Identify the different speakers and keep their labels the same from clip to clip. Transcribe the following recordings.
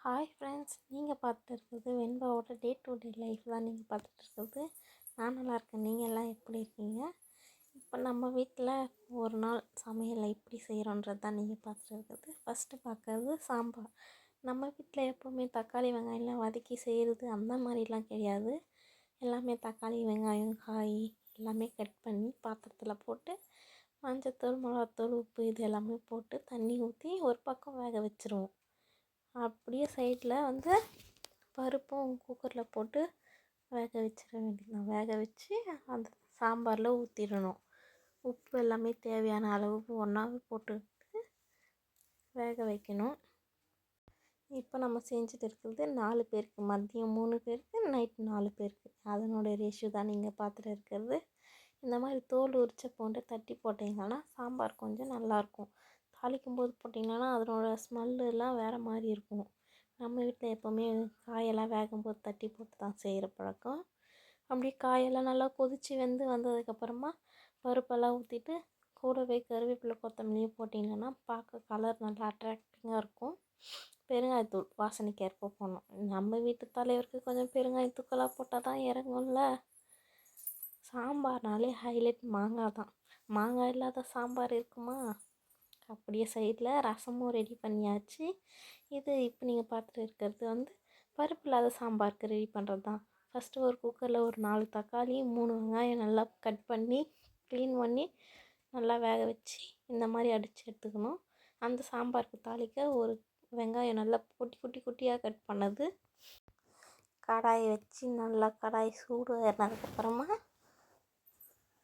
Speaker 1: Hi friends, நீங்கள் பார்த்துட்டு இருக்கிறது வெண்பாவோட டே டு டே லைஃப் தான் நீங்கள் பார்த்துட்டு இருக்கிறது. நான் நல்லா இருக்கேன். நீங்கள் எல்லாம் எப்படி இருக்கீங்க? இப்போ நம்ம வீட்டில் ஒரு நாள் சமையலை எப்படி செய்கிறோன்றது தான் நீங்கள் பார்த்துட்டு இருக்கிறது. ஃபஸ்ட்டு பார்க்கறது சாம்பார். நம்ம வீட்டில் எப்போவுமே தக்காளி வெங்காயம்லாம் வதக்கி செய்கிறது அந்த மாதிரிலாம் கிடையாது. எல்லாமே தக்காளி வெங்காயம் காய் எல்லாமே கட் பண்ணி பாத்திரத்தில் போட்டு மஞ்சத்தூள் மிளகாத்தூள் உப்பு இது எல்லாமே போட்டு தண்ணி ஊற்றி ஒரு பக்கம் வேக வச்சுருவோம். அப்படியே சைடில் பருப்பும் குக்கரில் போட்டு வேக வச்சிட வேண்டியதுதான். வேக வச்சு அந்த சாம்பாரில் ஊற்றிடணும். உப்பு எல்லாமே தேவையான அளவுக்கு ஒன்றாவே போட்டுட்டு வேக வைக்கணும். இப்போ நம்ம செஞ்சுட்டு இருக்கிறது 4 பேருக்கு, மதியம் 3 பேருக்கு, நைட்டு 4 பேருக்கு. அதனுடைய ரேஷியோ தான் நீங்கள் பார்த்துட்டு இருக்கிறது. இந்த மாதிரி தோல் உரிச்ச பூண்டை தட்டி போட்டிங்கன்னா சாம்பார் கொஞ்சம் நல்லாயிருக்கும். தாளிக்கும் போது போட்டிங்கன்னா அதனோட ஸ்மெல்லாம் வேறு மாதிரி இருக்கும். நம்ம வீட்டில் எப்போவுமே காயெல்லாம் வேகும்போது தட்டி போட்டு தான் செய்கிற பழக்கம். அப்படியே காயெல்லாம் நல்லா கொதித்து வந்ததுக்கப்புறமா பருப்பெல்லாம் ஊற்றிட்டு கூடவே கருவேப்பிலை கொத்தமல்லியும் போட்டிங்கன்னா பார்க்க கலர் நல்லா அட்ராக்டிங்காக இருக்கும். பெருங்காயத்தூள் வாசனைக்கு ஏற்ப போடணும். நம்ம வீட்டு தலைவருக்கு கொஞ்சம் பெருங்காயத்தூக்கெல்லாம் போட்டால் தான் இறங்கும்ல. சாம்பார்னாலே ஹைலைட் மாங்காய் தான். மாங்காய் இல்லாத சாம்பார் இருக்குமா? அப்படியே சைடில் ரசமும் ரெடி பண்ணியாச்சு. இது இப்போ நீங்கள் பார்த்துட்டு இருக்கிறது பருப்பு இல்லாத சாம்பாருக்கு ரெடி பண்ணுறது தான். ஃபஸ்ட்டு ஒரு குக்கரில் ஒரு 4 தக்காளி 3 வெங்காயம் நல்லா கட் பண்ணி க்ளீன் பண்ணி நல்லா வேக வச்சு இந்த மாதிரி அடித்து எடுத்துக்கணும். அந்த சாம்பாருக்கு தாளிக்க ஒரு வெங்காயம் நல்லா குட்டியாக கட் பண்ணது. கடாயை வச்சு நல்லா கடாய் சூடு ஏறினதுக்கப்புறமா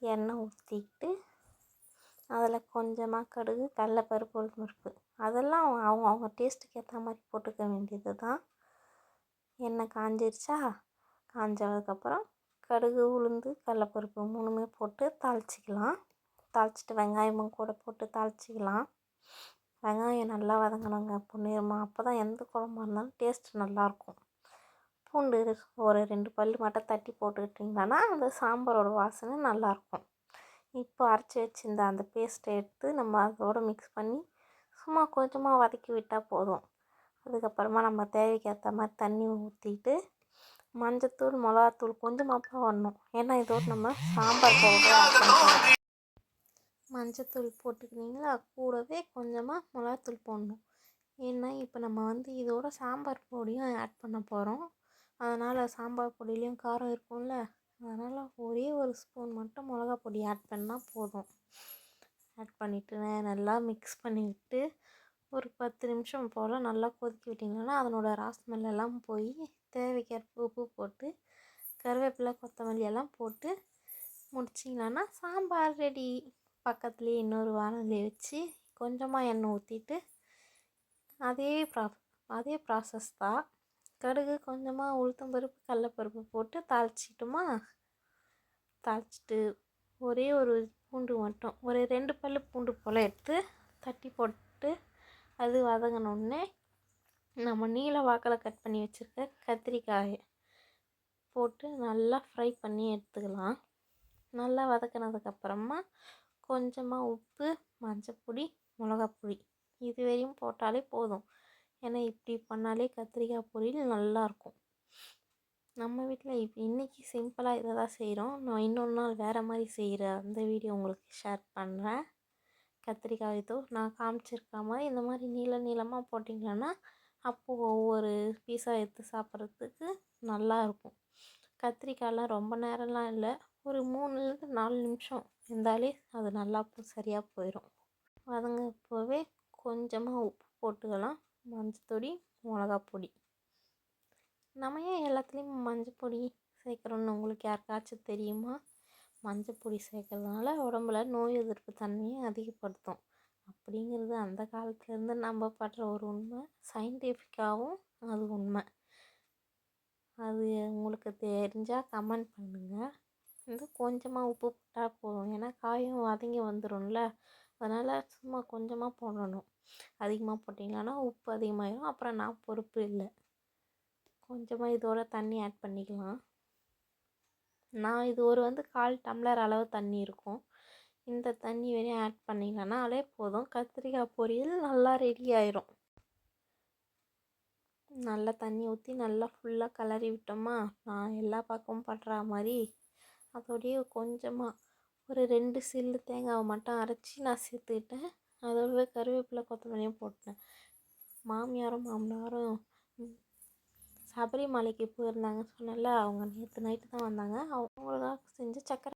Speaker 1: எண்ணெய் ஊற்றிக்கிட்டு அதில் கொஞ்சமாக கடுகு கடலைப்பருப்பு உளுத்தம்பருப்பு அதெல்லாம் அவங்க டேஸ்ட்டுக்கு ஏற்ற மாதிரி போட்டுக்க வேண்டியது தான். எண்ணெய் காஞ்சிருச்சா? காஞ்சதுக்கப்புறம் கடுகு உளுந்து கடலைப்பருப்பு 3மே போட்டு தாளிச்சிக்கலாம். தாளிச்சிட்டு வெங்காயமும் கூட போட்டு தாளிச்சிக்கலாம். வெங்காயம் நல்லா வதங்கணுங்க பொன்னிறமாக. அப்போ தான் எந்த குழம்பா இருந்தாலும் டேஸ்ட்டு நல்லாயிருக்கும். பூண்டு ஒரு 2 பல் மட்டும் தட்டி போட்டுக்கிட்டிங்கன்னா அந்த சாம்பாரோட வாசனை நல்லாயிருக்கும். இப்போ அரைச்சி வச்சிருந்த அந்த பேஸ்ட்டை எடுத்து நம்ம அதோடு மிக்ஸ் பண்ணி சும்மா கொஞ்சமாக வதக்கி விட்டால் போதும். அதுக்கப்புறமா நம்ம தேவைக்கு ஏற்ற மாதிரி தண்ணி ஊற்றிட்டு மஞ்சத்தூள் மிளகாத்தூள் கொஞ்சமாக போடணும். ஏன்னா இதோடு நம்ம சாம்பார் பவுடர் ஆட் பண்ணிக்கலாம். மஞ்சத்தூள் போட்டுக்கிட்டிங்களா, கூடவே கொஞ்சமாக மிளகாத்தூள் போடணும். ஏன்னா இப்போ நம்ம இதோட சாம்பார் பொடியும் ஆட் பண்ண போகிறோம். அதனால் சாம்பார் பொடியிலையும் காரம் இருக்கும்ல, அதனால் ஒரே ஒரு ஸ்பூன் மட்டும் மிளகா பொடி ஆட் பண்ணால் போதும். ஆட் பண்ணிவிட்டு நல்லா மிக்ஸ் பண்ணி விட்டு ஒரு 10 நிமிஷம் போல் நல்லா கொதிக்க விட்டிங்கன்னா அதனோட ராஸ்மெல்லாம் போய் தேவைக்கேற்ப உப்பு போட்டு கருவேப்பிலை கொத்தமல்லி எல்லாம் போட்டு முடிச்சிங்கன்னா சாம்பார் ரெடி. பக்கத்துலேயே இன்னொரு வானொலி வச்சு கொஞ்சமாக எண்ணெய் ஊற்றிட்டு அதே ப்ராசஸ் தான். கடுகு கொஞ்சமாக உளுத்தம்பருப்பு கடலைப்பருப்பு போட்டு தாளிச்சிட்டுமா, தாளிச்சிட்டு ஒரே ஒரு பூண்டு மட்டும் ஒரு 2 பல் பூண்டு போல் எடுத்து தட்டி போட்டு அது வதங்கினோடனே நம்ம நீல வாக்கில் கட் பண்ணி வச்சுருக்க கத்திரிக்காயை போட்டு நல்லா ஃப்ரை பண்ணி எடுத்துக்கலாம். நல்லா வதக்கினதுக்கப்புறமா கொஞ்சமாக உப்பு மஞ்சப்பொடி மிளகாப்பொடி இது வரையும் போட்டாலே போதும். ஏன்னா இப்படி பண்ணாலே கத்திரிக்காய் பொரியல் நல்லாயிருக்கும். நம்ம வீட்டில் இன்றைக்கி சிம்பிளாக இதை தான் செய்கிறோம். நான் இன்னொரு நாள் வேறு மாதிரி செய்கிற அந்த வீடியோ உங்களுக்கு ஷேர் பண்ணுறேன். கத்திரிக்காய் நான் காமிச்சிருக்க மாதிரி இந்த மாதிரி நீளமாக போட்டிங்கன்னா அப்போது ஒவ்வொரு பீஸாக எடுத்து சாப்பிட்றதுக்கு நல்லாயிருக்கும். கத்திரிக்காயெலாம் ரொம்ப நேரம்லாம் இல்லை, ஒரு 3லேருந்து 4 நிமிஷம் இருந்தாலே அது நல்லா சரியாக போயிடும். வதங்கப்போவே கொஞ்சமாக உப்பு போட்டுக்கலாம், மஞ்சப்பொடி மிளகாப்பொடி. நம்ம ஏன் எல்லாத்துலேயும் மஞ்சப்பொடி சேர்க்குறோன்னு உங்களுக்கு யாருக்காச்சும் தெரியுமா? மஞ்சப்பொடி சேர்க்கறதுனால உடம்புல நோய் எதிர்ப்பு தன்மையை அதிகப்படுத்தும் அப்படிங்கிறது அந்த காலத்துலேருந்து நம்பப்படுற ஒரு உண்மை. சயின்டிஃபிக்காகவும் அது உண்மை. அது உங்களுக்கு தெரிஞ்சால் கமெண்ட் பண்ணுங்கள். கொஞ்சமாக உப்பு போட்டால் போதும். ஏன்னா காயும் வதங்கி வந்துடும்ல, அதனால் சும்மா கொஞ்சமாக போடணும். அதிகமாக போட்டிங்கன்னா உப்பு அதிகமாகிடும், அப்புறம் நான் பொறுப்பு இல்லை. கொஞ்சமாக இதோட தண்ணி ஆட் பண்ணிக்கலாம். நான் இது ஒரு 1/4 டம்ளர் அளவு தண்ணி இருக்கும். இந்த தண்ணி வரையும் ஆட் பண்ணிங்கன்னாலே போதும். கத்திரிக்காய் பொரியல் நல்லா ரெடி ஆயிரும். நல்லா தண்ணி ஊற்றி நல்லா ஃபுல்லாக கிளறி விட்டோமா, நான் எல்லா பக்கமும் படுற மாதிரி அதோடையே கொஞ்சமாக ஒரு 2 சில்லு தேங்காவை மட்டும் அரைச்சி நான் சேர்த்துக்கிட்டேன். அதோடவே கருவேப்பிலை கொத்தமல்லியும் போட்டேன். மாமியாரும் மாமனாரும் சபரிமலைக்கு போயிருந்தாங்க சொன்னல, அவங்க நேற்று நைட்டு தான் வந்தாங்க. அவங்களுக்காக செஞ்ச சக்கரை